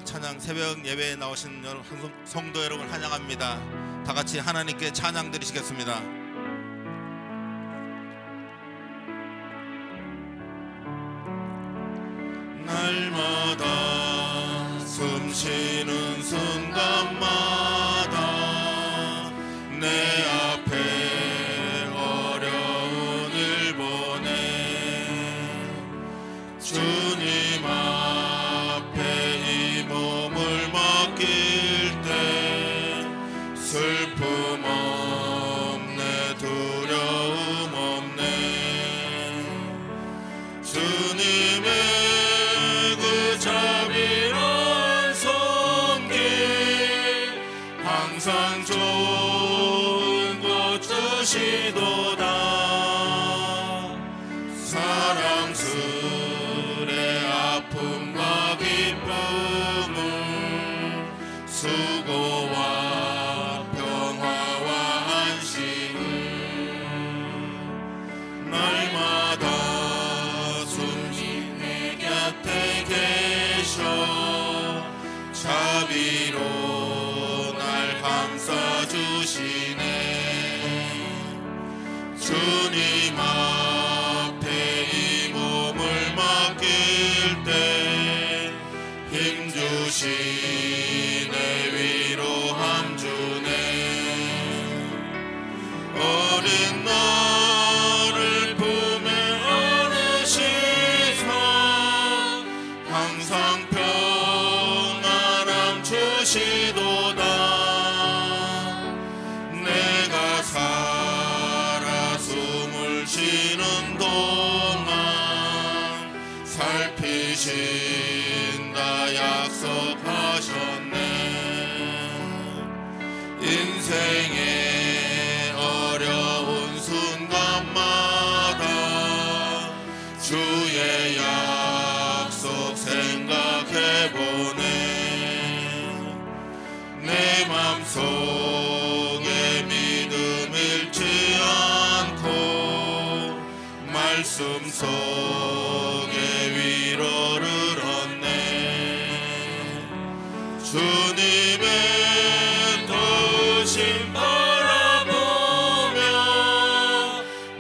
찬양 새벽 예배에 나오신 성도 여러분 환영합니다. 다 같이 하나님께 찬양 드리시겠습니다. 날마다 숨 쉬는 순간마다 내 앞에 어려운 일 보내 주님 앞에 이 몸을 맡길 때 슬픔 없네 두려움 없네 주님의 그 자비로운 손길 항상 좋은 것 주시도다 사랑스레 아픔과 기쁨을 수고와 평화와 안식을 날마다 숨쉬 내 곁에 계셔 자비로 날 감싸주시네 주님 앞에 이 몸을 맡길 때 힘주시네 위로함 주네 어린 나를 품에 안으시사 항상 평안함 주시도다 내가 살아 숨을 쉬는 동안 살피신다 약속하셨네 인생의 어려운 순간마다 주의 약속 생각해보네 내 맘속에 믿음 잃지 않고 말씀 속에 위로를 얻네 주님의 도우심 바라보며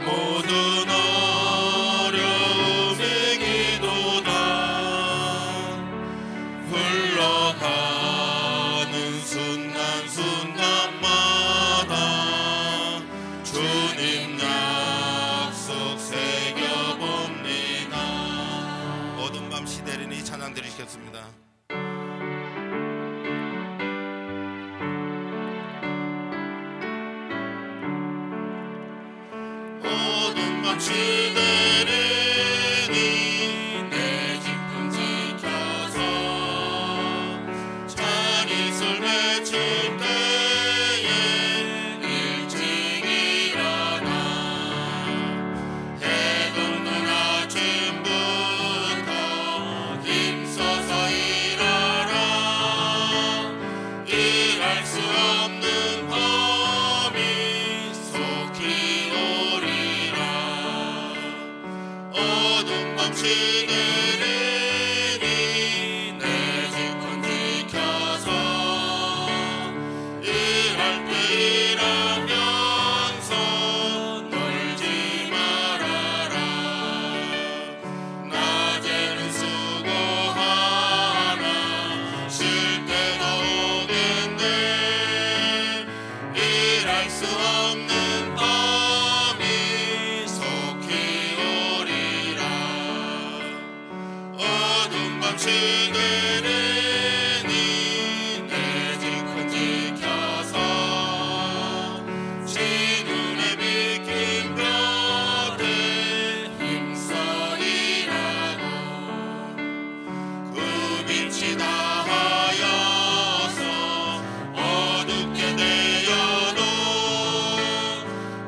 모든 어려움 이기도다 흘러가는 순간순간마다 주님 약속 새겨봅니다. 어둠 밤 시대리니 찬양 드리시겠습니다. 어둠 밤 시대리니 내 집은 지켜서 찬이슬 외칠 때에 일찍 일어나 해 돋는 아침부터 힘써서 일하라 일할 수 없는 밤이 속히 오리라 어둠 밤 시대리니 내 집은 지켜서 일할 때 일하면서 놀지 말아라 낮에는 수고하나 쉴 때가 오겠네 일할 수 없는 밤이 속히 오리라 어둠 밤 시대리니 내 집은 지켜서 지눈에 비킨 볕에 힘써 일하고 그 빛이 다하여서 어둡게 되어도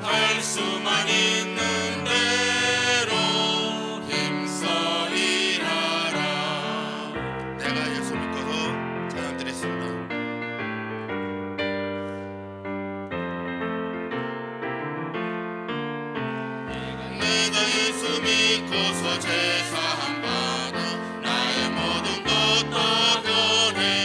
할 수만 있는 대로 힘써 일하라 내가 예수 믿고서 찬양 드렸습니다. 내가 예수 믿고서 제사함 받아 나의 모든 것 다 변해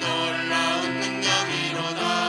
놀라운 능력이로다.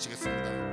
드리시겠습니다.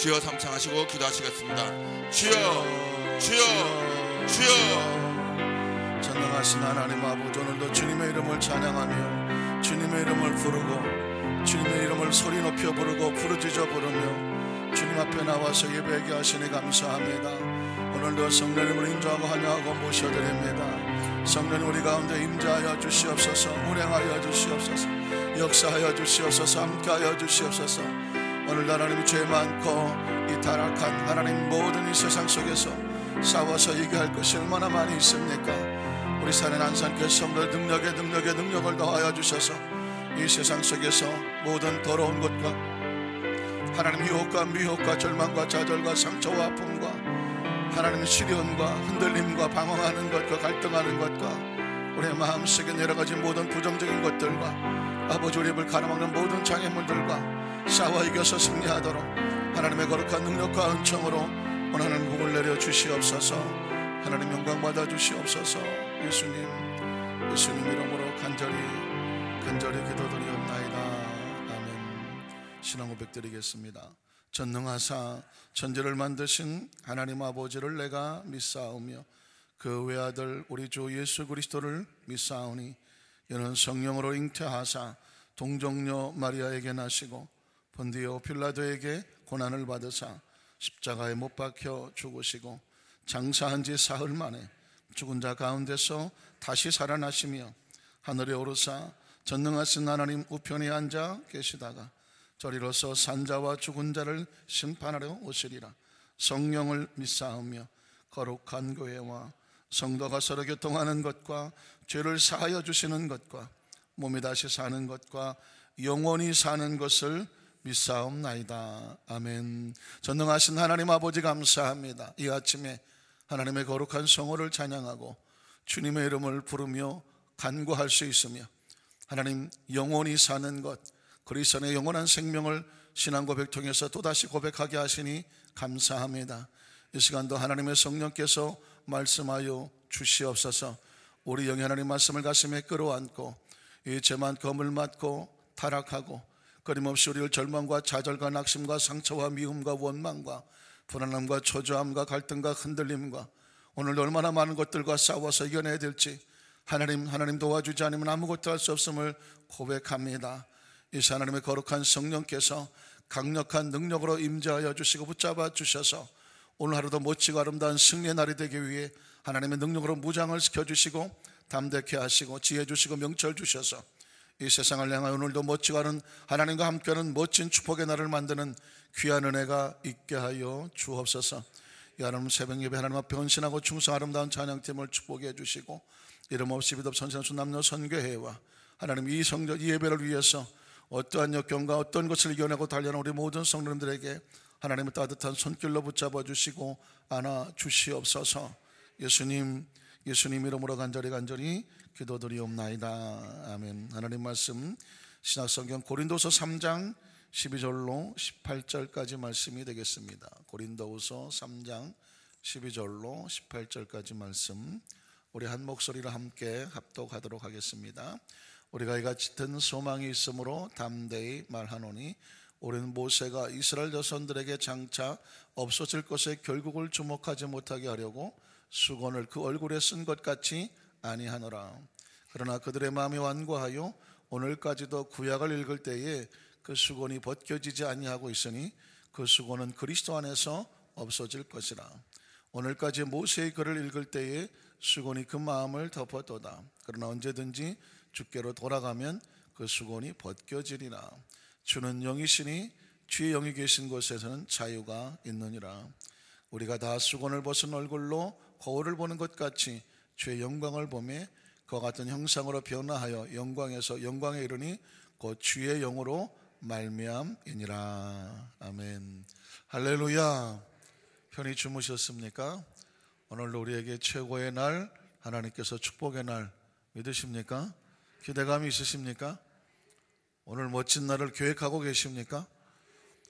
주여 삼창하시고 기도하시겠습니다. 주여, 주여, 주여. 전능하신 하나님 아버지, 오늘도 주님의 이름을 찬양하며 주님의 이름을 부르고 주님의 이름을 소리 높여 부르고 부르짖어 부르며 주님 앞에 나와서 예배하게 하시니 감사합니다. 오늘도 성령님을 인도하고 환영하고 모셔드립니다. 성령님 우리 가운데 임재하여 주시옵소서. 운행하여 주시옵소서. 역사하여 주시옵소서. 함께하여 주시옵소서. 오늘도 하나님이 죄 많고 이 타락한 하나님 모든 이 세상 속에서 싸워서 이겨할 것이 얼마나 많이 있습니까? 우리 산의 안산교회 성도 능력을 더하여 주셔서 이 세상 속에서 모든 더러운 것과 하나님 유혹과 미혹과 절망과 좌절과 상처와 아픔과 하나님 시련과 흔들림과 방황하는 것과 갈등하는 것과 우리의 마음속에 여러가지 모든 부정적인 것들과 아버지 우리 입을 가로막는 모든 장애물들과 싸워 이겨서 승리하도록 하나님의 거룩한 능력과 은총으로 원하는 복을 내려 주시옵소서. 하나님 영광 받아 주시옵소서. 예수님 이름으로 간절히 기도드리옵나이다. 아멘. 신앙 고백 드리겠습니다. 전능하사 천지를 만드신 하나님 아버지를 내가 믿사오며 그 외아들 우리 주 예수 그리스도를 믿사오니 이는 성령으로 잉태하사 동정녀 마리아에게 나시고 본디오 필라도에게 고난을 받으사 십자가에 못 박혀 죽으시고 장사한 지 사흘 만에 죽은 자 가운데서 다시 살아나시며 하늘에 오르사 전능하신 하나님 우편에 앉아 계시다가 저리로서 산자와 죽은 자를 심판하러 오시리라. 성령을 믿사오며 거룩한 교회와 성도가 서로 교통하는 것과 죄를 사하여 주시는 것과 몸이 다시 사는 것과 영원히 사는 것을 믿사옵나이다. 아멘. 전능하신 하나님 아버지 감사합니다. 이 아침에 하나님의 거룩한 성호를 찬양하고 주님의 이름을 부르며 간구할 수 있으며 하나님 영원히 사는 것 그리스도의 영원한 생명을 신앙 고백 통해서 또다시 고백하게 하시니 감사합니다. 이 시간도 하나님의 성령께서 말씀하여 주시옵소서. 우리 영이 하나님 말씀을 가슴에 끌어안고 이 죄만 검을 맞고 타락하고 끊임없이 우리를 절망과 좌절과 낙심과 상처와 미움과 원망과 불안함과 초조함과 갈등과 흔들림과 오늘도 얼마나 많은 것들과 싸워서 이겨내야 될지 하나님 도와주지 않으면 아무것도 할 수 없음을 고백합니다. 이 하나님의 거룩한 성령께서 강력한 능력으로 임재하여 주시고 붙잡아 주셔서 오늘 하루도 멋지고 아름다운 승리의 날이 되기 위해 하나님의 능력으로 무장을 시켜주시고 담대케 하시고 지혜 주시고 명철 주셔서 이 세상을 향하여 오늘도 멋지고 하나님과 함께하는 멋진 축복의 날을 만드는 귀한 은혜가 있게 하여 주옵소서. 이 하나님 새벽 예배 하나님 앞에 헌신하고 충성 아름다운 찬양팀을 축복해 주시고 이름 없이 비덥 선생수 남녀 선교회와 하나님 이 성전 이 예배를 위해서 어떠한 역경과 어떤 것을 이겨내고 달려는 우리 모든 성도님들에게 하나님의 따뜻한 손길로 붙잡아 주시고 안아 주시옵소서. 예수님 이름으로 간절히 기도드리옵나이다. 아멘. 하나님 말씀 신약성경 고린도서 3장 12절로 18절까지 말씀이 되겠습니다. 고린도서 3장 12절로 18절까지 말씀 우리 한 목소리로 함께 합독하도록 하겠습니다. 우리가 이같이 든 소망이 있으므로 담대히 말하노니 우리는 모세가 이스라엘 자손들에게 장차 없어질 것에 결국을 주목하지 못하게 하려고 수건을 그 얼굴에 쓴 것 같이 아니하노라. 그러나 그들의 마음이 완고하여 오늘까지도 구약을 읽을 때에 그 수건이 벗겨지지 아니하고 있으니 그 수건은 그리스도 안에서 없어질 것이라. 오늘까지 모세의 글을 읽을 때에 수건이 그 마음을 덮었도다. 그러나 언제든지 주께로 돌아가면 그 수건이 벗겨지리라. 주는 영이시니 주의 영이 계신 곳에서는 자유가 있느니라. 우리가 다 수건을 벗은 얼굴로 거울을 보는 것 같이 주의 영광을 보매 그와 같은 형상으로 변화하여 영광에서 영광에 이르니 곧 주의 영으로 말미암이니라. 아멘. 할렐루야. 편히 주무셨습니까? 오늘도 우리에게 최고의 날 하나님께서 축복의 날 믿으십니까? 기대감이 있으십니까? 오늘 멋진 날을 계획하고 계십니까?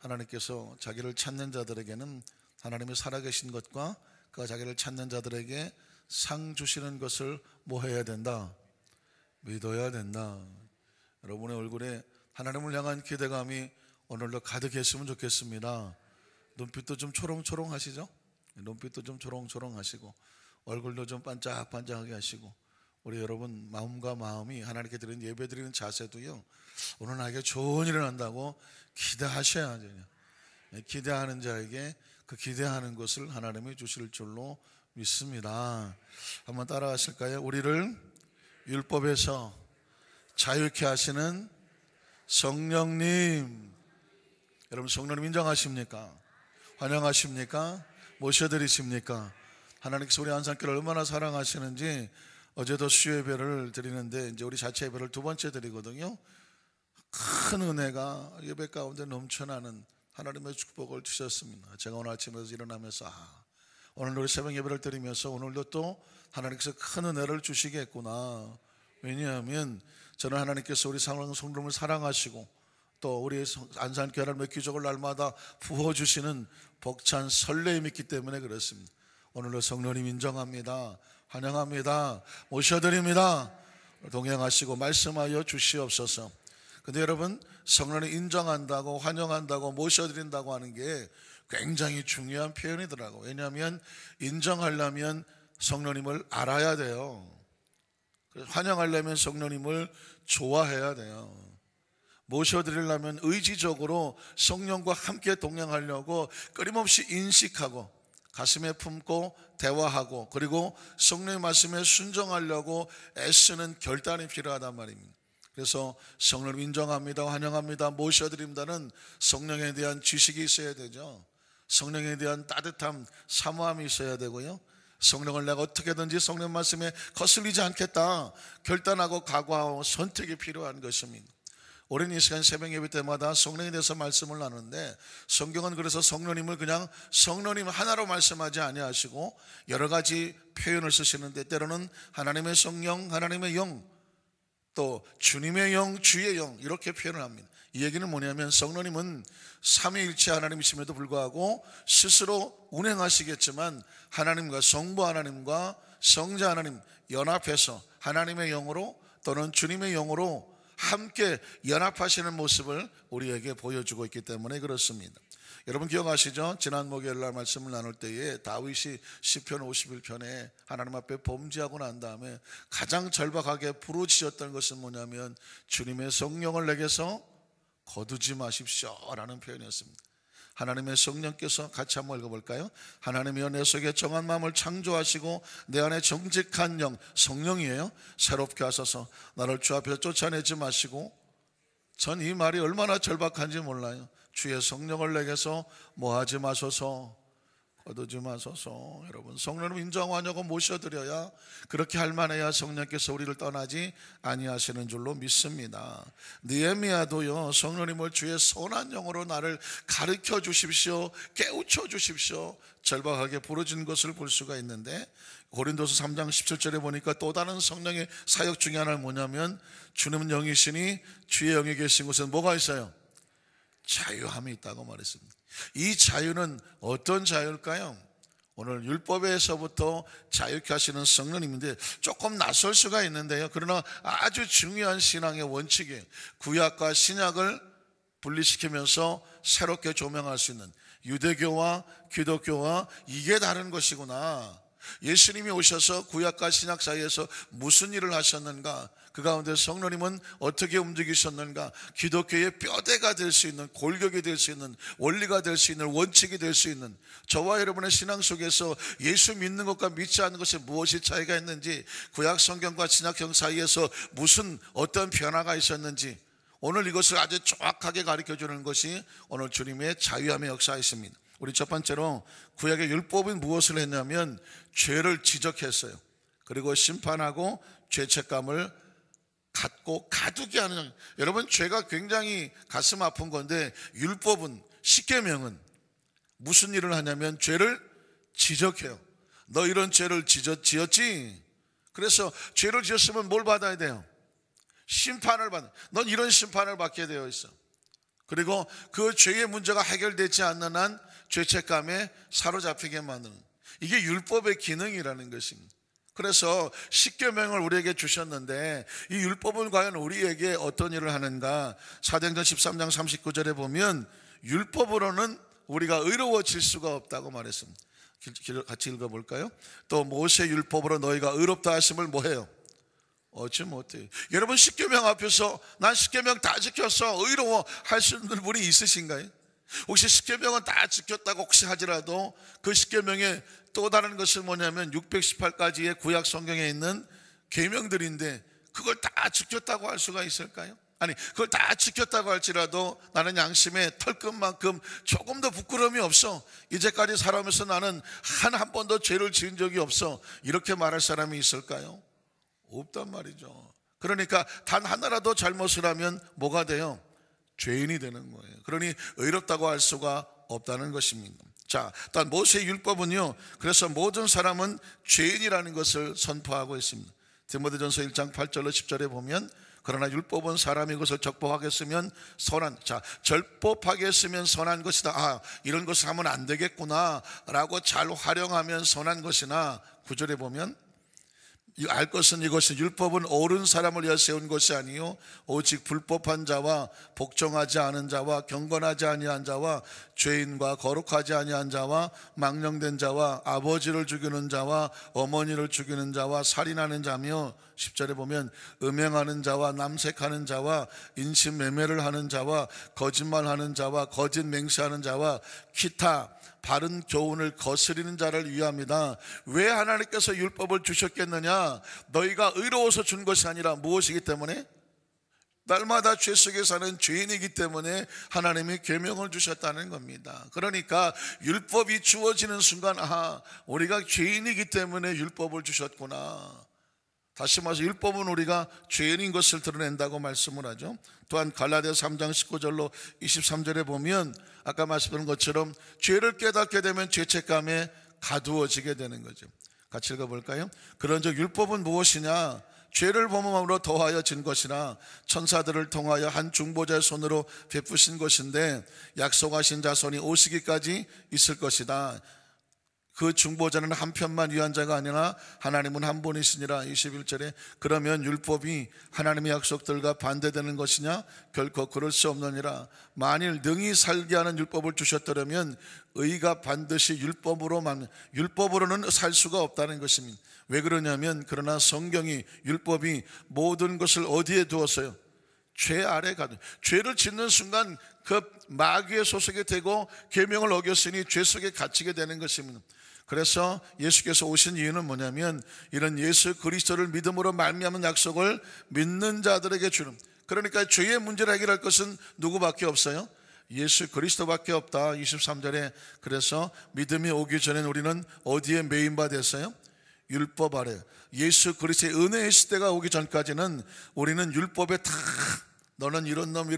하나님께서 자기를 찾는 자들에게는 하나님이 살아계신 것과 그가 자기를 찾는 자들에게 상 주시는 것을 뭐 해야 된다? 믿어야 된다. 여러분의 얼굴에 하나님을 향한 기대감이 오늘도 가득했으면 좋겠습니다. 눈빛도 좀 초롱초롱 하시죠? 눈빛도 좀 초롱초롱 하시고 얼굴도 좀 반짝반짝하게 하시고 우리 여러분 마음과 마음이 하나님께 드리는 예배 드리는 자세도요 오늘 나에게 좋은 일을 한다고 기대하셔야 돼요. 기대하는 자에게 그 기대하는 것을 하나님이 주실 줄로 믿습니다. 한번 따라하실까요? 우리를 율법에서 자유케 하시는 성령님. 여러분 성령님 인정하십니까? 환영하십니까? 모셔드리십니까? 하나님께서 우리 안산교를 얼마나 사랑하시는지 어제도 수요 예배를 드리는데 이제 우리 자체 예배를 두 번째 드리거든요. 큰 은혜가 예배 가운데 넘쳐나는 하나님의 축복을 주셨습니다. 제가 오늘 아침에서 일어나면서 오늘 우리 새벽 예배를 드리면서 오늘도 또 하나님께서 큰 은혜를 주시겠구나. 왜냐하면 저는 하나님께서 우리 성도님을 사랑하시고 또 우리 안산교회 하나님의 기적을 날마다 부어주시는 벅찬 설레임이 있기 때문에 그렇습니다. 오늘도 성령님 인정합니다. 환영합니다. 모셔드립니다. 동행하시고 말씀하여 주시옵소서. 근데 여러분 성령님 인정한다고 환영한다고 모셔드린다고 하는 게 굉장히 중요한 표현이더라고요. 왜냐하면 인정하려면 성령님을 알아야 돼요. 환영하려면 성령님을 좋아해야 돼요. 모셔드리려면 의지적으로 성령과 함께 동행하려고 끊임없이 인식하고 가슴에 품고 대화하고 그리고 성령의 말씀에 순종하려고 애쓰는 결단이 필요하단 말입니다. 그래서 성령을 인정합니다, 환영합니다, 모셔드립니다는 성령에 대한 지식이 있어야 되죠. 성령에 대한 따뜻함, 사모함이 있어야 되고요. 성령을 내가 어떻게든지 성령 말씀에 거슬리지 않겠다 결단하고 각오하고 선택이 필요한 것입니다. 오랜 이 시간 새벽 예배 때마다 성령에 대해서 말씀을 나누는데 성경은 그래서 성령님을 그냥 성령님 하나로 말씀하지 아니하시고 여러 가지 표현을 쓰시는데 때로는 하나님의 성령, 하나님의 영, 또 주님의 영, 주의 영 이렇게 표현을 합니다. 이 얘기는 뭐냐면 성령님은 삼위일체 하나님이심에도 불구하고 스스로 운행하시겠지만 하나님과 성부 하나님과 성자 하나님 연합해서 하나님의 영으로 또는 주님의 영으로 함께 연합하시는 모습을 우리에게 보여주고 있기 때문에 그렇습니다. 여러분 기억하시죠? 지난 목요일날 말씀을 나눌 때에 다윗이 시편 51편에 하나님 앞에 범죄하고 난 다음에 가장 절박하게 부르짖었던 것은 뭐냐면 주님의 성령을 내게서 거두지 마십시오 라는 표현이었습니다. 하나님의 성령께서 같이 한번 읽어볼까요? 하나님이여 내 속에 정한 마음을 창조하시고 내 안에 정직한 영, 성령이에요. 새롭게 하소서. 나를 주 앞에서 쫓아내지 마시고. 전 이 말이 얼마나 절박한지 몰라요. 주의 성령을 내게서 뭐하지 마소서, 거두지 마소서. 여러분 성령을 인정하냐고 모셔드려야 그렇게 할 만해야 성령께서 우리를 떠나지 아니하시는 줄로 믿습니다. 느헤미야도요 성령님을 주의 선한 영으로 나를 가르쳐 주십시오, 깨우쳐 주십시오 절박하게 부르짖는 것을 볼 수가 있는데 고린도서 3장 17절에 보니까 또 다른 성령의 사역 중에 하나는 뭐냐면 주는 영이시니 주의 영이 계신 곳에 뭐가 있어요? 자유함이 있다고 말했습니다. 이 자유는 어떤 자유일까요? 오늘 율법에서부터 자유케 하시는 성령님인데 조금 낯설 수가 있는데요. 그러나 아주 중요한 신앙의 원칙이에요. 구약과 신약을 분리시키면서 새롭게 조명할 수 있는 유대교와 기독교와 이게 다른 것이구나. 예수님이 오셔서 구약과 신약 사이에서 무슨 일을 하셨는가, 그 가운데 성령님은 어떻게 움직이셨는가, 기독교의 뼈대가 될 수 있는, 골격이 될 수 있는, 원리가 될 수 있는, 원칙이 될 수 있는 저와 여러분의 신앙 속에서 예수 믿는 것과 믿지 않는 것에 무엇이 차이가 있는지, 구약 성경과 신약성 사이에서 무슨 어떤 변화가 있었는지 오늘 이것을 아주 정확하게 가르쳐주는 것이 오늘 주님의 자유함의 역사이십니다. 우리 첫 번째로 구약의 율법은 무엇을 했냐면 죄를 지적했어요. 그리고 심판하고 죄책감을 갖고 가두게 하는. 여러분 죄가 굉장히 가슴 아픈 건데 율법은, 십계명은 무슨 일을 하냐면 죄를 지적해요. 너 이런 죄를 지었지? 그래서 죄를 지었으면 뭘 받아야 돼요? 심판을 받는. 넌 이런 심판을 받게 되어 있어. 그리고 그 죄의 문제가 해결되지 않는 한 죄책감에 사로잡히게 만드는, 이게 율법의 기능이라는 것입니다. 그래서 십계명을 우리에게 주셨는데 이 율법은 과연 우리에게 어떤 일을 하는가? 사도행전 13장 39절에 보면 율법으로는 우리가 의로워질 수가 없다고 말했습니다. 같이 읽어볼까요? 또 모세 율법으로 너희가 의롭다 하심을 뭐해요? 얻지 못해요. 여러분, 십계명 앞에서 난 십계명 다 지켰어, 의로워 할 수 있는 분이 있으신가요? 혹시 십계명은 다 지켰다고 혹시 하더라도 그 십계명에 또 다른 것은 뭐냐면 618가지의 구약 성경에 있는 계명들인데 그걸 다 지켰다고 할 수가 있을까요? 아니, 그걸 다 지켰다고 할지라도 나는 양심의 털끝만큼 조금 더 부끄러움이 없어, 이제까지 살아오면서 나는 한 번도 죄를 지은 적이 없어, 이렇게 말할 사람이 있을까요? 없단 말이죠. 그러니까 단 하나라도 잘못을 하면 뭐가 돼요? 죄인이 되는 거예요. 그러니 의롭다고 할 수가 없다는 것입니다. 자, 일단 모세의 율법은요, 그래서 모든 사람은 죄인이라는 것을 선포하고 있습니다. 디모데전서 1장 8절로 10절에 보면, 그러나 율법은 사람이 그것을 적법하겠으면 선한, 절법하겠으면 선한 것이다. 이런 것을 하면 안 되겠구나 라고 잘 활용하면 선한 것이나, 9절에 보면 알 것은 이것이 율법은 옳은 사람을 위하여 세운 것이 아니요 오직 불법한 자와 복종하지 않은 자와 경건하지 아니한 자와 죄인과 거룩하지 아니한 자와 망령된 자와 아버지를 죽이는 자와 어머니를 죽이는 자와 살인하는 자며, 10절에 보면 음행하는 자와 남색하는 자와 인신매매를 하는 자와 거짓말하는 자와 거짓 맹세하는 자와 기타 바른 교훈을 거스리는 자를 위함이다. 왜 하나님께서 율법을 주셨겠느냐? 너희가 의로워서 준 것이 아니라 무엇이기 때문에? 날마다 죄 속에 사는 죄인이기 때문에 하나님이 계명을 주셨다는 겁니다. 그러니까 율법이 주어지는 순간, 우리가 죄인이기 때문에 율법을 주셨구나. 다시 말해서 율법은 우리가 죄인인 것을 드러낸다고 말씀을 하죠. 또한 갈라디아서 3장 19절로 23절에 보면 아까 말씀드린 것처럼 죄를 깨닫게 되면 죄책감에 가두어지게 되는 거죠. 같이 읽어볼까요? 그런즉 율법은 무엇이냐? 죄를 범함으로 더하여 진 것이나 천사들을 통하여 한 중보자의 손으로 베푸신 것인데 약속하신 자손이 오시기까지 있을 것이다. 그 중보자는 한 편만 위한 자가 아니라 하나님은 한 분이시니라. 21절에 그러면 율법이 하나님의 약속들과 반대되는 것이냐? 결코 그럴 수 없느니라. 만일 능히 살게 하는 율법을 주셨더라면 의가 반드시 율법으로는 살 수가 없다는 것입니다. 왜 그러냐면, 그러나 성경이, 율법이 모든 것을 어디에 두었어요? 죄 아래 가둔, 죄를 짓는 순간 그 마귀의 소속이 되고 계명을 어겼으니 죄 속에 갇히게 되는 것입니다. 그래서 예수께서 오신 이유는 뭐냐면, 이런 예수 그리스도를 믿음으로 말미암은 약속을 믿는 자들에게 주는, 그러니까 죄의 문제를 해결할 것은 누구밖에 없어요? 예수 그리스도밖에 없다. 23절에 그래서 믿음이 오기 전에 우리는 어디에 매인 바 됐어요? 율법 아래. 예수 그리스도의 은혜의 시대가 오기 전까지는 우리는 율법에 다 너는 이런 놈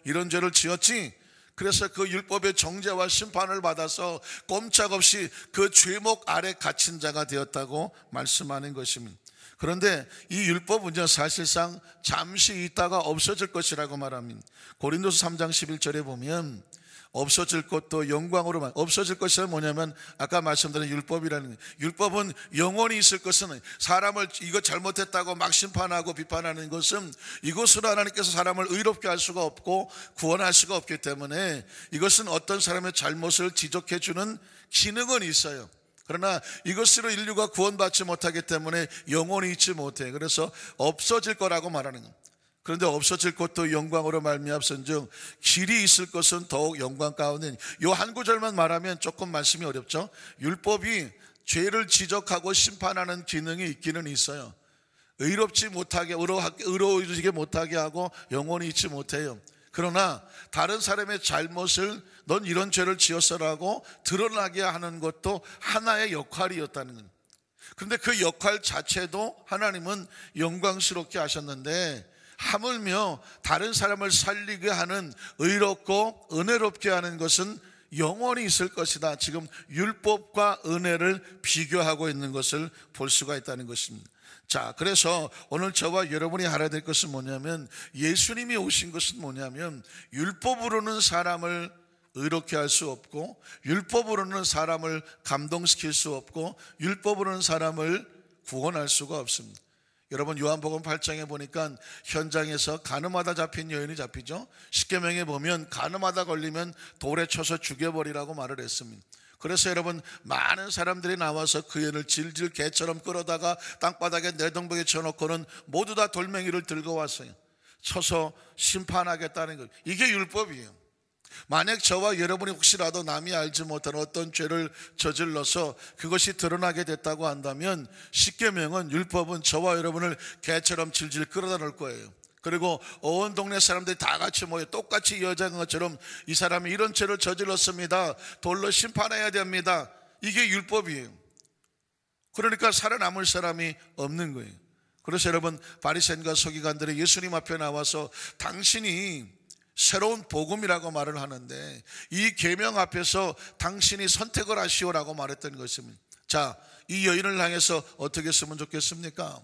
이런 죄를 지었지, 그래서 그 율법의 정죄와 심판을 받아서 꼼짝없이 그 죄목 아래 갇힌 자가 되었다고 말씀하는 것입니다. 그런데 이 율법은 사실상 잠시 있다가 없어질 것이라고 말합니다. 고린도서 3장 11절에 보면 없어질 것도 영광으로, 없어질 것이 뭐냐면 아까 말씀드린 율법이라는 거예요. 율법은 영원히 있을 것은, 사람을 이거 잘못했다고 막 심판하고 비판하는 것은 이것으로 하나님께서 사람을 의롭게 할 수가 없고 구원할 수가 없기 때문에 이것은 어떤 사람의 잘못을 지적해 주는 기능은 있어요. 그러나 이것으로 인류가 구원받지 못하기 때문에 영원히 있지 못해. 그래서 없어질 거라고 말하는 겁니다. 그런데 없어질 것도 영광으로 말미암은즉 길이 있을 것은 더욱 영광 가운데. 이 한 구절만 말하면 조금 말씀이 어렵죠. 율법이 죄를 지적하고 심판하는 기능이 있기는 있어요. 의롭지 못하게, 의로워지게 못하게 하고 영원히 있지 못해요. 그러나 다른 사람의 잘못을 넌 이런 죄를 지었어라고 드러나게 하는 것도 하나의 역할이었다는 거예요. 그런데 그 역할 자체도 하나님은 영광스럽게 하셨는데, 하물며 다른 사람을 살리게 하는, 의롭고 은혜롭게 하는 것은 영원히 있을 것이다. 지금 율법과 은혜를 비교하고 있는 것을 볼 수가 있다는 것입니다. 자, 그래서 오늘 저와 여러분이 알아야 될 것은 뭐냐면, 예수님이 오신 것은 뭐냐면 율법으로는 사람을 의롭게 할 수 없고, 율법으로는 사람을 감동시킬 수 없고, 율법으로는 사람을 구원할 수가 없습니다. 여러분 요한복음 8장에 보니까 현장에서 간음하다 잡힌 여인이 잡히죠. 십계명에 보면 간음하다 걸리면 돌에 쳐서 죽여버리라고 말을 했습니다. 그래서 여러분 많은 사람들이 나와서 그 여인을 질질 개처럼 끌어다가 땅바닥에 내동벽에 쳐놓고는 모두 다 돌멩이를 들고 왔어요. 쳐서 심판하겠다는 거예요. 이게 율법이에요. 만약 저와 여러분이 혹시라도 남이 알지 못한 어떤 죄를 저질러서 그것이 드러나게 됐다고 한다면 십계명은, 율법은 저와 여러분을 개처럼 질질 끌어다 놓을 거예요. 그리고 온 동네 사람들이 다 같이 모여 똑같이 여자인 것처럼 이 사람이 이런 죄를 저질렀습니다, 돌로 심판해야 됩니다. 이게 율법이에요. 그러니까 살아남을 사람이 없는 거예요. 그래서 여러분 바리새인과 서기관들이 예수님 앞에 나와서 당신이 새로운 복음이라고 말을 하는데 이 계명 앞에서 당신이 선택을 하시오라고 말했던 것입니다. 자, 이 여인을 향해서 어떻게 했으면 좋겠습니까?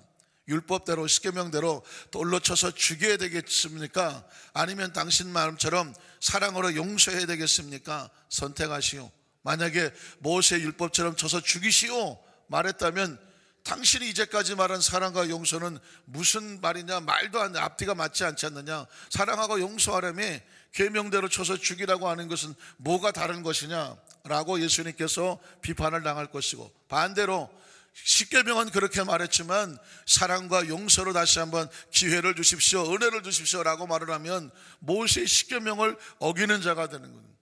율법대로, 십계명대로 돌로 쳐서 죽여야 되겠습니까? 아니면 당신 마음처럼 사랑으로 용서해야 되겠습니까? 선택하시오. 만약에 모세 율법처럼 쳐서 죽이시오 말했다면 당신이 이제까지 말한 사랑과 용서는 무슨 말이냐, 말도 안 돼, 앞뒤가 맞지 않지 않느냐. 사랑하고 용서하려며 계명대로 쳐서 죽이라고 하는 것은 뭐가 다른 것이냐 라고 예수님께서 비판을 당할 것이고, 반대로 십계명은 그렇게 말했지만 사랑과 용서로 다시 한번 기회를 주십시오, 은혜를 주십시오 라고 말을 하면 모세의 십계명을 어기는 자가 되는 겁니다.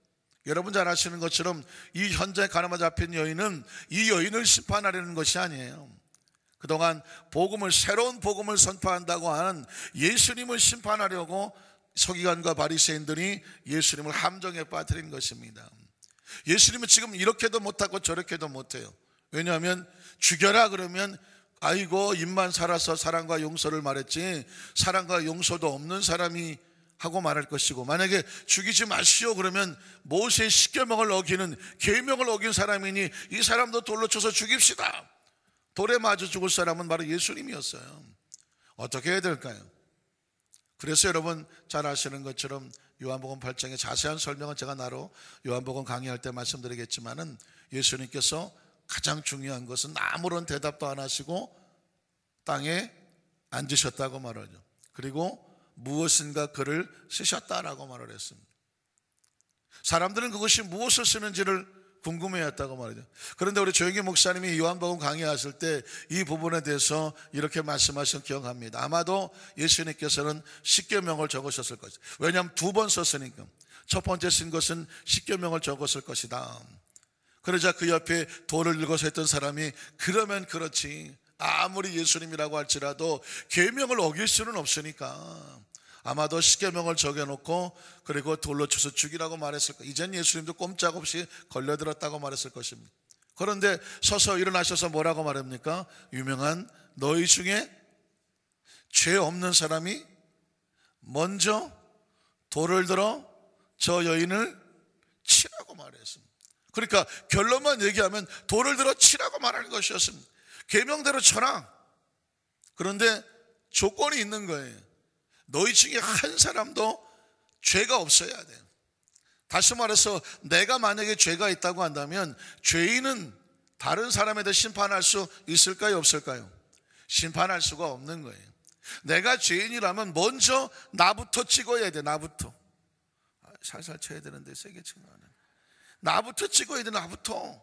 여러분 잘 아시는 것처럼 이 현장에 간음하다 잡힌 여인은 이 여인을 심판하려는 것이 아니에요. 그동안 복음을, 새로운 복음을 선포한다고 하는 예수님을 심판하려고 서기관과 바리새인들이 예수님을 함정에 빠뜨린 것입니다. 예수님은 지금 이렇게도 못하고 저렇게도 못해요. 왜냐하면 죽여라 그러면 아이고 입만 살아서 사랑과 용서를 말했지 사랑과 용서도 없는 사람이 하고 말할 것이고, 만약에 죽이지 마시오 그러면 모세의 십계명을 어기는, 계명을 어긴 사람이니 이 사람도 돌로 쳐서 죽입시다. 돌에 맞아 죽을 사람은 바로 예수님이었어요. 어떻게 해야 될까요? 그래서 여러분 잘 아시는 것처럼 요한복음 8장의 자세한 설명은 제가 나로 요한복음 강의할 때 말씀드리겠지만은 예수님께서 가장 중요한 것은 아무런 대답도 안 하시고 땅에 앉으셨다고 말하죠. 그리고 무엇인가 글을 쓰셨다라고 말을 했습니다. 사람들은 그것이 무엇을 쓰는지를 궁금해했다고 말이죠. 그런데 우리 조영기 목사님이 요한복음 강의하실 때 이 부분에 대해서 이렇게 말씀하신 기억합니다. 아마도 예수님께서는 십계명을 적으셨을 것이다. 왜냐하면 두 번 썼으니까. 첫 번째 쓴 것은 십계명을 적었을 것이다. 그러자 그 옆에 돌을 읽어서 했던 사람이 그러면 그렇지, 아무리 예수님이라고 할지라도 계명을 어길 수는 없으니까 아마도 십계명을 적여놓고 그리고 돌로 쳐서 죽이라고 말했을 거예요. 이젠 예수님도 꼼짝없이 걸려들었다고 말했을 것입니다. 그런데 서서 일어나셔서 뭐라고 말합니까? 유명한 너희 중에 죄 없는 사람이 먼저 돌을 들어 저 여인을 치라고 말했습니다. 그러니까 결론만 얘기하면 돌을 들어 치라고 말하는 것이었습니다. 계명대로 쳐라. 그런데 조건이 있는 거예요. 너희 중에 한 사람도 죄가 없어야 돼요. 다시 말해서 내가 만약에 죄가 있다고 한다면 죄인은 다른 사람에 대해 심판할 수 있을까요, 없을까요? 심판할 수가 없는 거예요. 내가 죄인이라면 먼저 나부터 찍어야 돼. 나부터. 살살 쳐야 되는데 세게 치면 안 해. 나부터 찍어야 돼. 나부터.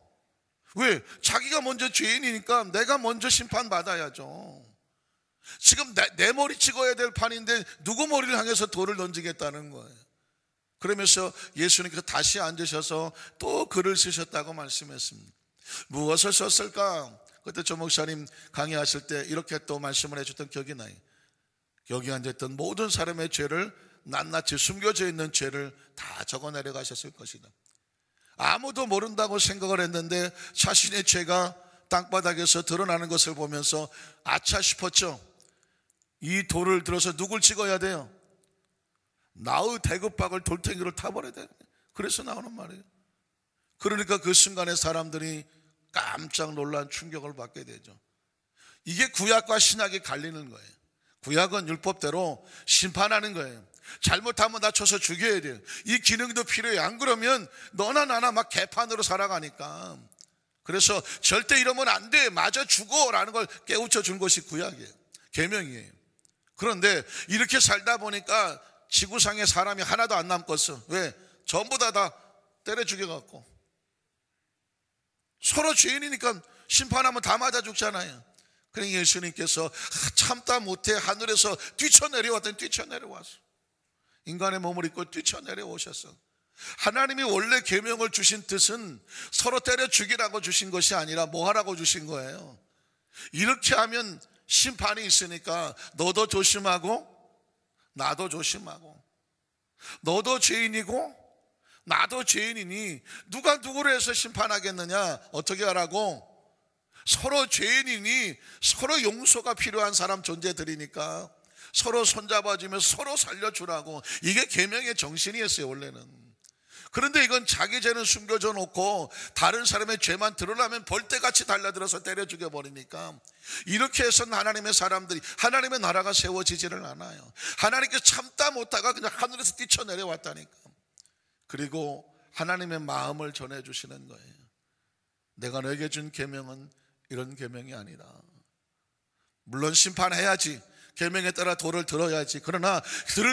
왜? 자기가 먼저 죄인이니까 내가 먼저 심판받아야죠. 지금 내 머리 찍어야 될 판인데 누구 머리를 향해서 돌을 던지겠다는 거예요. 그러면서 예수님께서 다시 앉으셔서 또 글을 쓰셨다고 말씀했습니다. 무엇을 썼을까? 그때 조 목사님 강의하실 때 이렇게 또 말씀을 해줬던 기억이 나요. 여기 앉아있던 모든 사람의 죄를, 낱낱이 숨겨져 있는 죄를 다 적어 내려가셨을 것이다. 아무도 모른다고 생각을 했는데 자신의 죄가 땅바닥에서 드러나는 것을 보면서 아차 싶었죠. 이 돌을 들어서 누굴 찍어야 돼요? 나의 대급박을 돌탱이로 타버려야 돼요. 그래서 나오는 말이에요. 그러니까 그 순간에 사람들이 깜짝 놀란 충격을 받게 되죠. 이게 구약과 신약이 갈리는 거예요. 구약은 율법대로 심판하는 거예요. 잘못하면 다 쳐서 죽여야 돼요. 이 기능도 필요해요. 안 그러면 너나 나나 막 개판으로 살아가니까. 그래서 절대 이러면 안 돼, 맞아 죽어 라는 걸 깨우쳐 준 것이 구약이에요. 계명이에요. 그런데 이렇게 살다 보니까 지구상에 사람이 하나도 안 남겠어. 왜? 전부 다 때려 죽여갖고. 서로 죄인이니까 심판하면 다 맞아 죽잖아요. 그러니까 예수님께서 참다 못해 하늘에서 뛰쳐내려왔더니 뛰쳐내려왔어. 인간의 몸을 입고 뛰쳐내려오셨어. 하나님이 원래 계명을 주신 뜻은 서로 때려 죽이라고 주신 것이 아니라 뭐 하라고 주신 거예요. 이렇게 하면 심판이 있으니까 너도 조심하고 나도 조심하고, 너도 죄인이고 나도 죄인이니 누가 누구를 해서 심판하겠느냐. 어떻게 하라고? 서로 죄인이니 서로 용서가 필요한 사람 존재들이니까 서로 손잡아주며 서로 살려주라고. 이게 계명의 정신이었어요 원래는. 그런데 이건 자기 죄는 숨겨져 놓고 다른 사람의 죄만 드러나면 벌떼같이 달려들어서 때려 죽여버리니까 이렇게 해서는 하나님의 사람들이, 하나님의 나라가 세워지지를 않아요. 하나님께 참다 못하가 그냥 하늘에서 뛰쳐내려왔다니까. 그리고 하나님의 마음을 전해주시는 거예요. 내가 너에게 준 계명은 이런 계명이 아니다. 물론 심판해야지, 계명에 따라 도를 들어야지. 그러나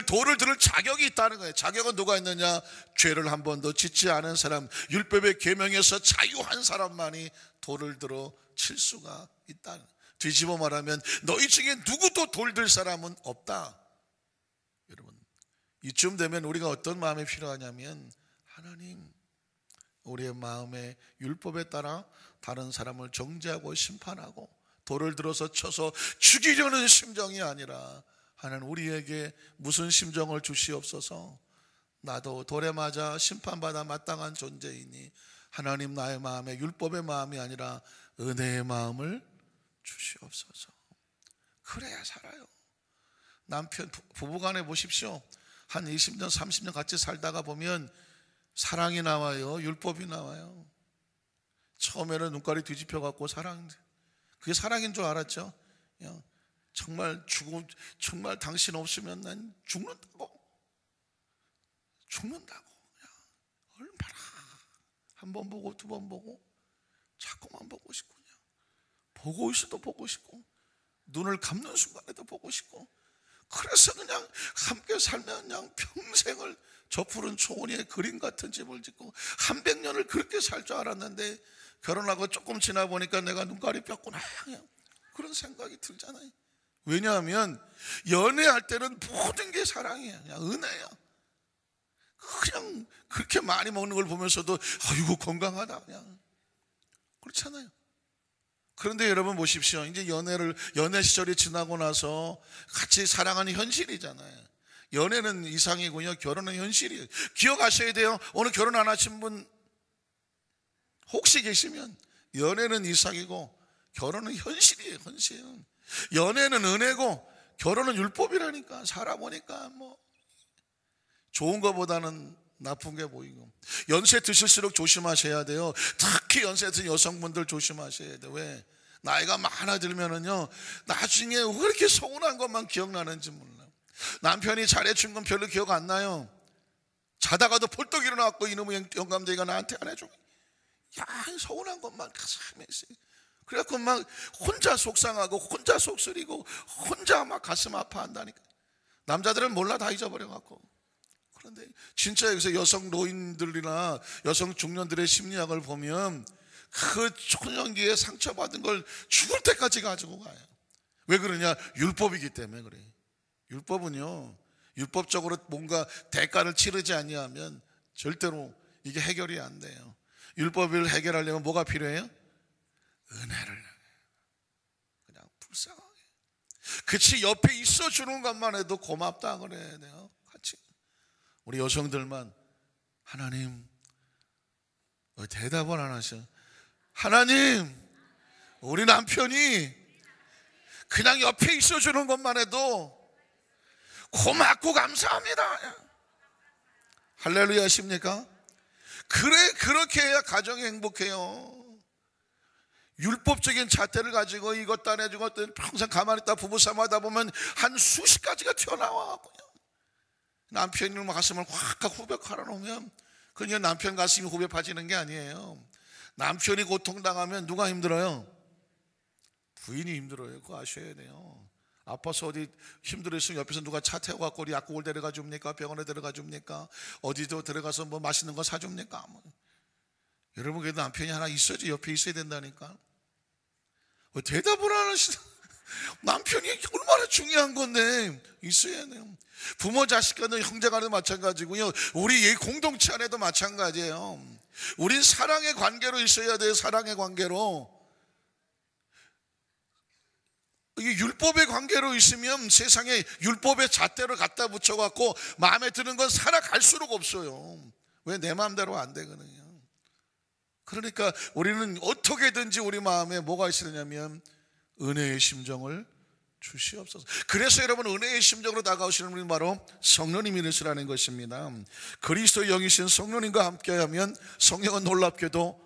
도를 들을 자격이 있다는 거예요. 자격은 누가 있느냐? 죄를 한 번도 짓지 않은 사람, 율법의 계명에서 자유한 사람만이 도를 들어 칠 수가 있다. 뒤집어 말하면 너희 중에 누구도 돌 들 사람은 없다. 여러분, 이쯤 되면 우리가 어떤 마음이 필요하냐면, 하나님, 우리의 마음에 율법에 따라 다른 사람을 정죄하고 심판하고 돌을 들어서 쳐서 죽이려는 심정이 아니라, 하나님 우리에게 무슨 심정을 주시옵소서. 나도 돌에 맞아 심판받아 마땅한 존재이니 하나님 나의 마음에 율법의 마음이 아니라 은혜의 마음을 주시옵소서. 그래야 살아요. 남편 부부간에 보십시오. 한 20년 30년 같이 살다가 보면 사랑이 나와요, 율법이 나와요. 처음에는 눈깔이 뒤집혀 갖고 그게 사랑인 줄 알았죠. 정말 당신 없으면 난 죽는다고. 얼마나 한 번 보고 두 번 보고 자꾸만 보고 싶고, 그냥 보고 있어도 보고 싶고, 눈을 감는 순간에도 보고 싶고, 그래서 그냥 함께 살면 그냥 평생을 저 푸른 초원의 그림 같은 집을 짓고 100년을 그렇게 살 줄 알았는데, 결혼하고 조금 지나 보니까 내가 눈깔이 폈구나, 그냥 그런 생각이 들잖아요. 왜냐하면 연애할 때는 모든 게 사랑이야, 그냥 은혜야. 그냥 그렇게 많이 먹는 걸 보면서도 아이고 건강하다, 그냥 그렇잖아요. 그런데 여러분 보십시오. 이제 연애 시절이 지나고 나서 같이 사랑하는 현실이잖아요. 연애는 이상이고요, 결혼은 현실이에요. 기억하셔야 돼요. 오늘 결혼 안 하신 분 혹시 계시면, 연애는 이상이고 결혼은 현실이에요. 현실은. 연애는 은혜고 결혼은 율법이라니까. 살아보니까 뭐 좋은 것보다는 나쁜 게 보이고. 연세 드실수록 조심하셔야 돼요. 특히 연세 든 여성분들 조심하셔야 돼요. 왜? 나이가 많아 들면은요, 나중에 왜 이렇게 서운한 것만 기억나는지 몰라요. 남편이 잘해준 건 별로 기억 안 나요. 자다가도 펄떡 일어나고 이놈의 영감쟁이가 나한테 안 해줘. 야, 서운한 것만 가슴에 있어요. 그래갖고 막 혼자 속상하고 혼자 속쓰리고 혼자 막 가슴 아파한다니까. 남자들은 몰라, 다 잊어버려갖고. 그런데 진짜 여기서 여성 노인들이나 여성 중년들의 심리학을 보면 그 초년기에 상처받은 걸 죽을 때까지 가지고 가요. 왜 그러냐? 율법이기 때문에 그래요. 율법은요, 율법적으로 뭔가 대가를 치르지 아니하면 절대로 이게 해결이 안 돼요. 율법을 해결하려면 뭐가 필요해요? 은혜를. 그냥 불쌍하게. 그치, 옆에 있어주는 것만 해도 고맙다 그래야 돼요. 같이. 우리 여성들만, 하나님, 왜 대답을 안 하셔? 하나님, 우리 남편이 그냥 옆에 있어주는 것만 해도 고맙고 감사합니다. 할렐루야 하십니까? 그래, 그렇게 해야 가정이 행복해요. 율법적인 잣대를 가지고 이것도 안 해주고 평생 가만히 있다 부부싸움하다 보면 한 수십 가지가 튀어나와. 남편이 가슴을 확 후벼 갈아놓으면 그냥 남편 가슴이 후벼 파지는 게 아니에요. 남편이 고통당하면 누가 힘들어요? 부인이 힘들어요. 그거 아셔야 돼요. 아파서 어디 힘들어서 옆에서 누가 차 태워갖고 우리 약국을 데려가 줍니까? 병원에 데려가 줍니까? 어디도 데려가서 뭐 맛있는 거 사줍니까? 여러분, 그래도 남편이 하나 있어야지, 옆에 있어야 된다니까. 대답을 안 하시나? 남편이 얼마나 중요한 건데 있어야 돼요. 부모 자식 간에 형제 간에도 마찬가지고요, 우리 공동체 안에도 마찬가지예요. 우린 사랑의 관계로 있어야 돼요. 사랑의 관계로. 이게 율법의 관계로 있으면 세상에 율법의 잣대를 갖다 붙여갖고 마음에 드는 건 살아갈 수록 없어요. 왜? 내 마음대로 안 되거든요. 그러니까 우리는 어떻게든지 우리 마음에 뭐가 있으냐면 은혜의 심정을 주시옵소서. 그래서 여러분, 은혜의 심정으로 다가오시는 분이 바로 성령님이시라는 것입니다. 그리스도의 영이신 성령님과 함께하면 성령은 놀랍게도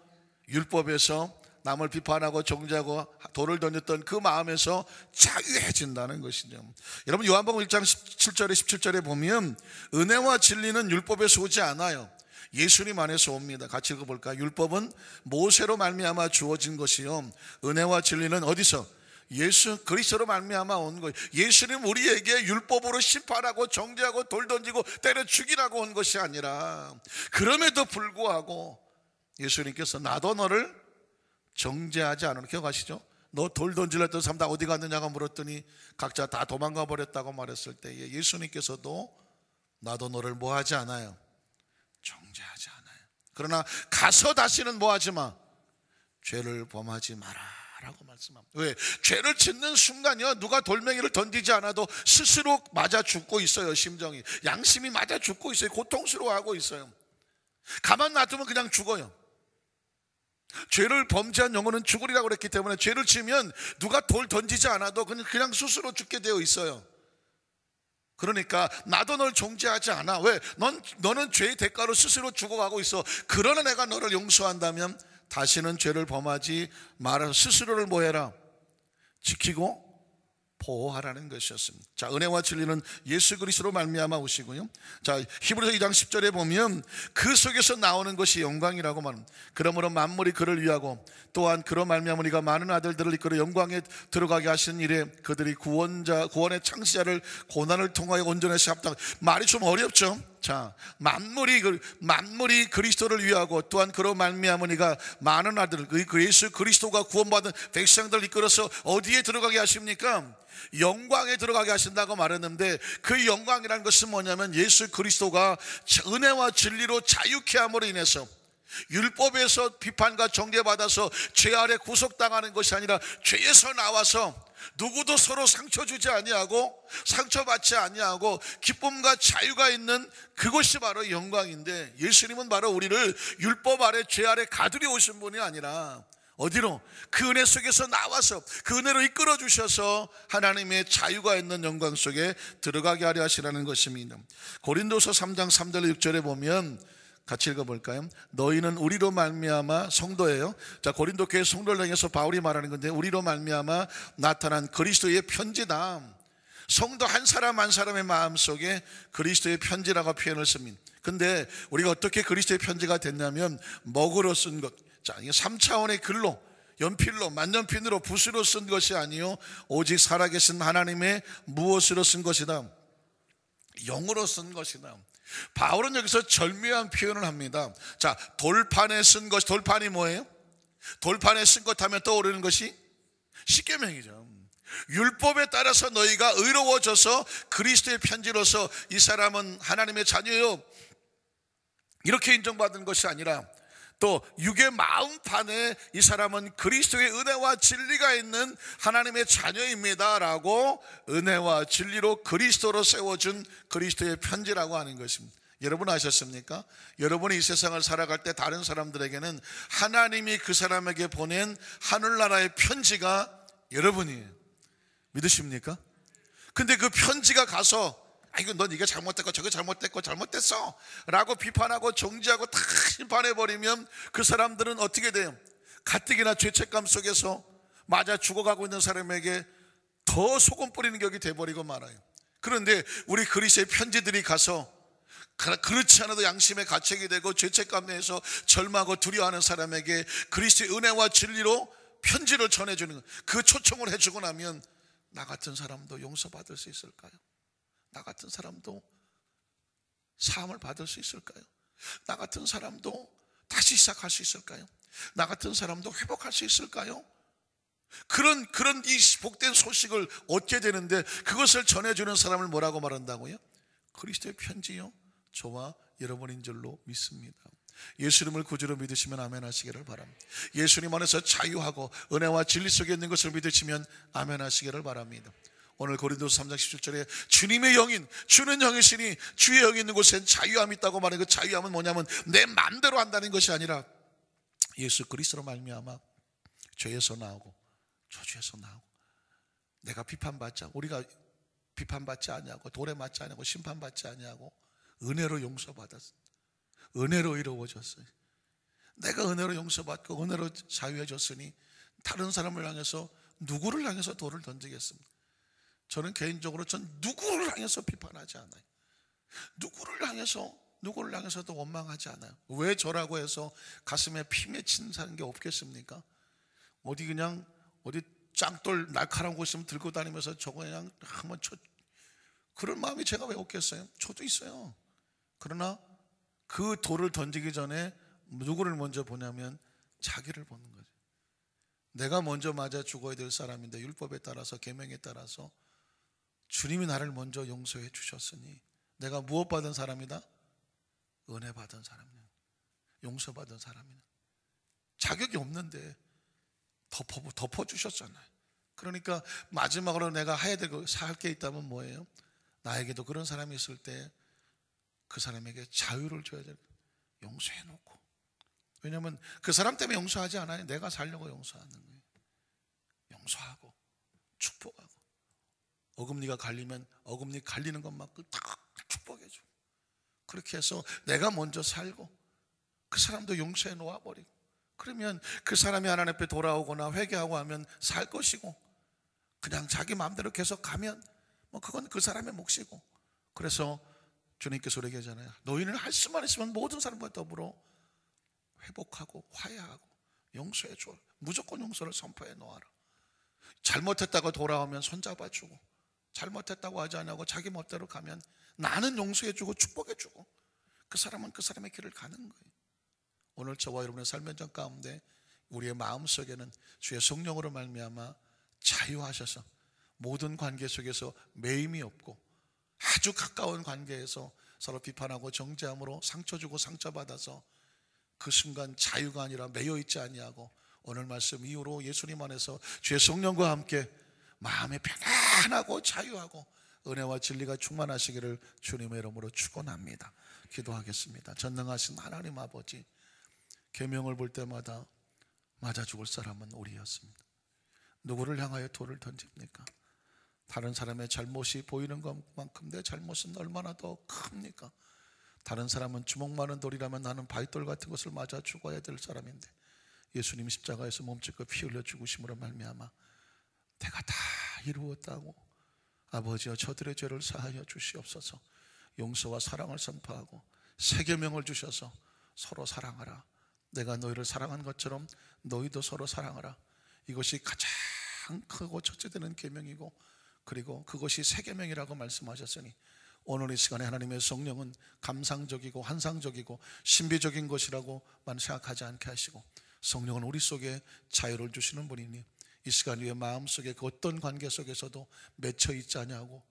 율법에서 남을 비판하고 정죄하고 돌을 던졌던 그 마음에서 자유해진다는 것이죠. 여러분, 요한복음 1장 17절에 17절에 보면 은혜와 진리는 율법에서 오지 않아요. 예수님 안에서 옵니다. 같이 읽어볼까요? 율법은 모세로 말미암아 주어진 것이요, 은혜와 진리는 어디서? 예수 그리스도로 말미암아 온 거예요. 예수님 우리에게 율법으로 심판하고 정죄하고 돌 던지고 때려 죽이라고 온 것이 아니라, 그럼에도 불구하고 예수님께서 나도 너를 정죄하지 않으라. 기억하시죠? 너 돌 던질라 했던 사람 다 어디 갔느냐고 물었더니 각자 다 도망가 버렸다고 말했을 때에 예수님께서도 나도 너를 뭐하지 않아요? 정죄하지 않아요. 그러나 가서 다시는 뭐하지 마? 죄를 범하지 마라 라고 말씀합니다. 왜? 죄를 짓는 순간이요, 누가 돌멩이를 던지지 않아도 스스로 맞아 죽고 있어요. 심정이, 양심이 맞아 죽고 있어요. 고통스러워하고 있어요. 가만 놔두면 그냥 죽어요. 죄를 범죄한 영혼은 죽으리라고 그랬기 때문에 죄를 지면 누가 돌 던지지 않아도 그냥 스스로 죽게 되어 있어요. 그러니까 나도 널 정죄하지 않아. 왜? 너는 죄의 대가로 스스로 죽어가고 있어. 그러나 내가 너를 용서한다면 다시는 죄를 범하지 말아서 스스로를 뭐해라? 지키고 보호하라는 것이었습니다. 자, 은혜와 진리는 예수 그리스도로 말미암아 오시고요. 자, 히브리서 2장 10절에 보면 그 속에서 나오는 것이 영광이라고 말합니다. 그러므로 만물이 그를 위하고 또한 그로 말미암아 우리가 많은 아들들을 이끌어 영광에 들어가게 하신 일에 그들이 구원의 창시자를 고난을 통하여 온전하시 합당. 말이 좀 어렵죠? 자, 만물이 그리스도를 위하고 또한 그로 말미암아 우리가 많은 아들, 그 예수 그리스도가 구원받은 백성들을 이끌어서 어디에 들어가게 하십니까? 영광에 들어가게 하신다고 말했는데, 그 영광이라는 것은 뭐냐면 예수 그리스도가 은혜와 진리로 자유케 함으로 인해서 율법에서 비판과 정죄받아서 죄 아래 구속당하는 것이 아니라 죄에서 나와서 누구도 서로 상처 주지 아니하고 상처받지 아니하고 기쁨과 자유가 있는 그것이 바로 영광인데, 예수님은 바로 우리를 율법 아래 죄 아래 가두려 오신 분이 아니라 어디로? 그 은혜 속에서 나와서 그 은혜로 이끌어 주셔서 하나님의 자유가 있는 영광 속에 들어가게 하려 하시라는 것입니다. 고린도서 3장 3절 6절에 보면 같이 읽어볼까요? 너희는 우리로 말미암아, 성도예요. 자, 고린도 교회 성도를 향해서 바울이 말하는 건데, 우리로 말미암아 나타난 그리스도의 편지다. 성도 한 사람 한 사람의 마음속에 그리스도의 편지라고 표현을 씁니다. 근데 우리가 어떻게 그리스도의 편지가 됐냐면 먹으로 쓴 것. 자, 이게 3차원의 글로, 연필로, 만년필로, 붓으로 쓴 것이 아니요 오직 살아계신 하나님의 무엇으로 쓴 것이다? 영으로 쓴 것이다. 바울은 여기서 절묘한 표현을 합니다. 자, 돌판에 쓴 것, 돌판이 뭐예요? 돌판에 쓴 것 하면 떠오르는 것이 십계명이죠. 율법에 따라서 너희가 의로워져서 그리스도의 편지로서 이 사람은 하나님의 자녀요 이렇게 인정받은 것이 아니라, 또 육의 마음판에 이 사람은 그리스도의 은혜와 진리가 있는 하나님의 자녀입니다 라고 은혜와 진리로 그리스도로 세워준 그리스도의 편지라고 하는 것입니다. 여러분 아셨습니까? 여러분이 이 세상을 살아갈 때 다른 사람들에게는 하나님이 그 사람에게 보낸 하늘나라의 편지가 여러분이에요. 믿으십니까? 근데 그 편지가 가서 이거 넌 이게 잘못됐고 저게 잘못됐고 잘못됐어 라고 비판하고 정죄하고 다 심판해버리면 그 사람들은 어떻게 돼요? 가뜩이나 죄책감 속에서 맞아 죽어가고 있는 사람에게 더 소금 뿌리는 격이 돼버리고 말아요. 그런데 우리 그리스도의 편지들이 가서 그렇지 않아도 양심의 가책이 되고 죄책감 내에서 절망하고 두려워하는 사람에게 그리스도의 은혜와 진리로 편지를 전해주는 그 초청을 해주고 나면 나 같은 사람도 용서받을 수 있을까요? 나 같은 사람도 사함을 받을 수 있을까요? 나 같은 사람도 다시 시작할 수 있을까요? 나 같은 사람도 회복할 수 있을까요? 그런 이 복된 소식을 얻게 되는데, 그것을 전해주는 사람을 뭐라고 말한다고요? 그리스도의 편지요 저와 여러분인 줄로 믿습니다. 예수님을 구주로 믿으시면 아멘 하시기를 바랍니다. 예수님 안에서 자유하고 은혜와 진리 속에 있는 것을 믿으시면 아멘 하시기를 바랍니다. 오늘 고린도서 3장 17절에 주님의 영인, 주는 영이시니 주의 영이 있는 곳엔 자유함이 있다고 말해. 그 자유함은 뭐냐면 내 마음대로 한다는 것이 아니라 예수 그리스도로 말미암아 죄에서 나오고 저주에서 나오고, 내가 비판받지 않고, 우리가 비판받지 아니하고 돌에 맞지 아니하고 심판받지 아니하고 은혜로 용서받았어. 은혜로 이루어졌어요. 내가 은혜로 용서받고 은혜로 자유해졌으니 다른 사람을 향해서, 누구를 향해서 돌을 던지겠습니까? 저는 개인적으로 누구를 향해서 비판하지 않아요. 누구를 향해서도 원망하지 않아요. 왜 저라고 해서 가슴에 피 맺힌 사는 게 없겠습니까? 어디 짱돌 날카로운 거 있으면 들고 다니면서 저거 그냥 한번 쳐, 그런 마음이 제가 왜 없겠어요? 저도 있어요. 그러나 그 돌을 던지기 전에 누구를 먼저 보냐면 자기를 보는 거죠. 내가 먼저 맞아 죽어야 될 사람인데, 율법에 따라서 계명에 따라서 주님이 나를 먼저 용서해 주셨으니 내가 무엇 받은 사람이다? 은혜 받은 사람이야. 용서받은 사람이야. 자격이 없는데 덮어주셨잖아요. 그러니까 마지막으로 내가 해야 되고 살 게 있다면 뭐예요? 나에게도 그런 사람이 있을 때 그 사람에게 자유를 줘야 돼요. 용서해 놓고. 왜냐하면 그 사람 때문에 용서하지 않아요. 내가 살려고 용서하는 거예요. 용서하고 축복하고, 어금니가 갈리면 어금니 갈리는 것만큼 다 축복해줘. 그렇게 해서 내가 먼저 살고 그 사람도 용서해 놓아버리고, 그러면 그 사람이 하나님 앞에 돌아오거나 회개하고 하면 살 것이고, 그냥 자기 마음대로 계속 가면 그건 그 사람의 몫이고. 그래서 주님께서 우리에게 하잖아요. 너희는 할 수만 있으면 모든 사람과 더불어 회복하고 화해하고 용서해 줘. 무조건 용서를 선포해 놓아라. 잘못했다고 돌아오면 손잡아주고, 잘못했다고 하지 않고 자기 멋대로 가면 나는 용서해주고 축복해주고, 그 사람은 그 사람의 길을 가는 거예요. 오늘 저와 여러분의 삶의 전 가운데 우리의 마음속에는 주의 성령으로 말미암아 자유하셔서 모든 관계 속에서 매임이 없고, 아주 가까운 관계에서 서로 비판하고 정죄함으로 상처 주고 상처받아서 그 순간 자유가 아니라 매여 있지 아니하고, 오늘 말씀 이후로 예수님 안에서 주의 성령과 함께 마음이 편안하고 자유하고 은혜와 진리가 충만하시기를 주님의 이름으로 축원합니다. 기도하겠습니다. 전능하신 하나님 아버지, 계명을 볼 때마다 맞아 죽을 사람은 우리였습니다. 누구를 향하여 돌을 던집니까? 다른 사람의 잘못이 보이는 것만큼 내 잘못은 얼마나 더 큽니까? 다른 사람은 주먹 많은 돌이라면 나는 바위돌 같은 것을 맞아 죽어야 될 사람인데, 예수님 십자가에서 몸짓고 피 흘려 죽으심으로 말미암아 내가 다 이루었다고, 아버지여 저들의 죄를 사하여 주시옵소서. 용서와 사랑을 선포하고 새 계명을 주셔서 서로 사랑하라. 내가 너희를 사랑한 것처럼 너희도 서로 사랑하라. 이것이 가장 크고 첫째 되는 계명이고, 그리고 그것이 새 계명이라고 말씀하셨으니 오늘 이 시간에 하나님의 성령은 감상적이고 환상적이고 신비적인 것이라고만 생각하지 않게 하시고, 성령은 우리 속에 자유를 주시는 분이니 이 시간 위에 마음속에 그 어떤 관계 속에서도 맺혀 있지 아니하고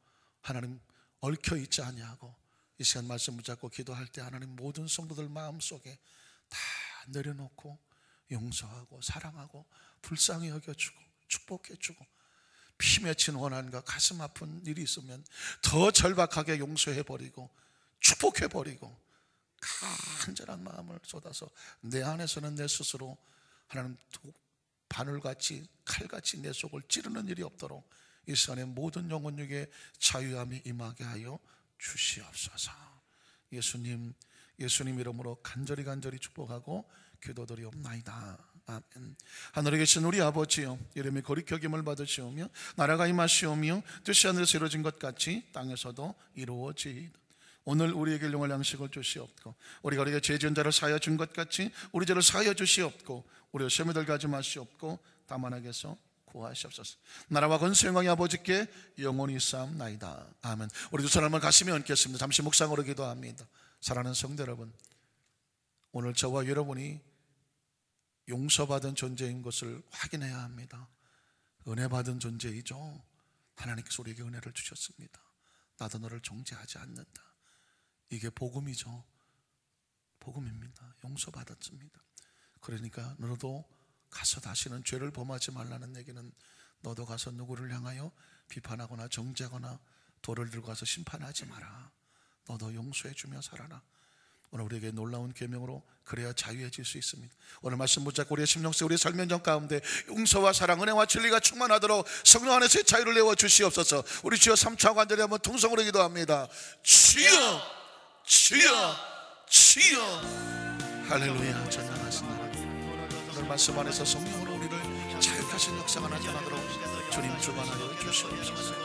하나님 얽혀 있지 아니하고, 이 시간 말씀 붙잡고 기도할 때 하나님 모든 성도들 마음속에 다 내려놓고 용서하고 사랑하고 불쌍히 여겨주고 축복해주고, 피 맺힌 원한과 가슴 아픈 일이 있으면 더 절박하게 용서해버리고 축복해버리고 간절한 마음을 쏟아서 내 안에서는 내 스스로 하나님 바늘같이 칼같이 내 속을 찌르는 일이 없도록 이 시간에 모든 영혼 중에 자유함이 임하게 하여 주시옵소서. 예수님 이름으로 간절히 축복하고 기도드리옵나이다. 아멘. 하늘에 계신 우리 아버지여, 이름이 거룩히 여김을 받으시오며 나라가 임하시오며 뜻이 하늘에서 이루어진 것 같이 땅에서도 이루어지이다. 오늘 우리에게 일용할 양식을 주시옵고, 우리가 우리에게 죄 지은 자를 사하여 준 것 같이 우리 죄를 사하여 주시옵고, 우리가 시험에 들게 하지 마시옵고 다만 악에서 구하시옵소서. 나라와 권세 영광이 아버지께 영원히 쌓옵나이다. 아멘. 우리 두 사람을 가슴에 얹겠습니다. 잠시 묵상으로 기도합니다. 사랑하는 성도 여러분, 오늘 저와 여러분이 용서받은 존재인 것을 확인해야 합니다. 은혜 받은 존재이죠. 하나님께서 우리에게 은혜를 주셨습니다. 나도 너를 정죄하지 않는다. 이게 복음이죠. 복음입니다. 용서받았습니다. 그러니까 너도 가서 다시는 죄를 범하지 말라는 얘기는, 너도 가서 누구를 향하여 비판하거나 정죄하거나 돌을 들고 가서 심판하지 마라. 너도 용서해주며 살아라. 오늘 우리에게 놀라운 계명으로, 그래야 자유해질 수 있습니다. 오늘 말씀 붙잡고 우리의 심령 속, 우리의 설면전 가운데 용서와 사랑, 은혜와 진리가 충만하도록 성령 안에서의 자유를 내어 주시옵소서. 우리 주여 3차 간절히 한번 통성으로 기도합니다. 주여, 주여, 주여. 할렐루야. 전능하신 하나님, 오늘 말씀 안에서 성령으로 우리를 자유케 하신 역사가 나타나도록 주님 주관하여 주시옵소서.